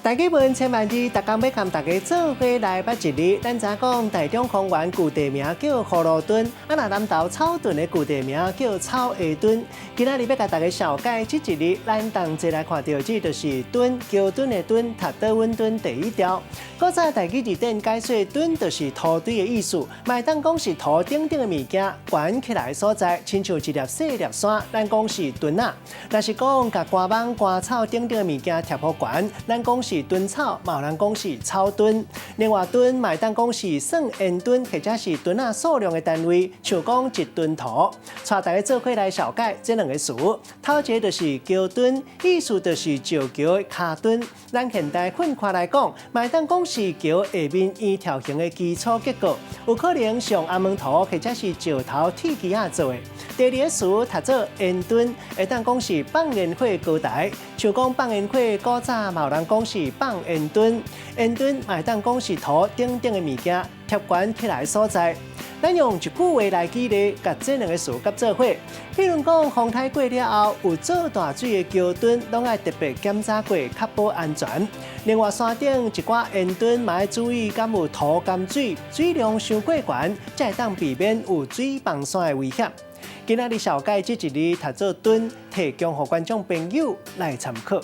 大基本千万字，逐工要跟大家做伙来捌一日。咱知讲台中公园旧地名叫葫芦墩，那南投草屯的旧地名叫草下墩。今仔日要甲大家小解这一日，咱同齐来看到这就是墩，桥墩的墩，读倒稳墩第一条。搁在台语字典解说，墩就是土堆的意思，卖当讲是土顶顶的物件，悬起来的所在，亲像一粒细粒山，咱讲是墩仔。若是讲甲瓜芒、瓜草顶顶的物件贴好悬，咱讲是墩草，嘛有人讲是草墩。另外墩卖当讲是算圆墩，或者是墩仔数量的单位，像讲一吨土。带大家做伙来小解这两个词。头一个就是桥墩，意思就是石桥的卡墩。咱现代混看来讲，卖当讲是桥下面圆条形的基础结构，有可能像阿门头或者是石头铁基仔做的。第二个词读做圆墩，会当讲是放烟火高台，像讲放烟火古早嘛有人讲是放烟墩，烟墩卖当讲是土顶顶的物件贴悬起来的所在。咱用一句话来举例，甲这两个词合做伙。譬如讲，风台过了后，有做大水的桥墩，拢爱特别检查过，确保安全。另外，山顶一寡圆墩嘛要注意，敢有土甘水，水量伤过悬，才会当避免有水崩山的危险。今仔日小解这一日读做墩，提供予观众朋友来参考。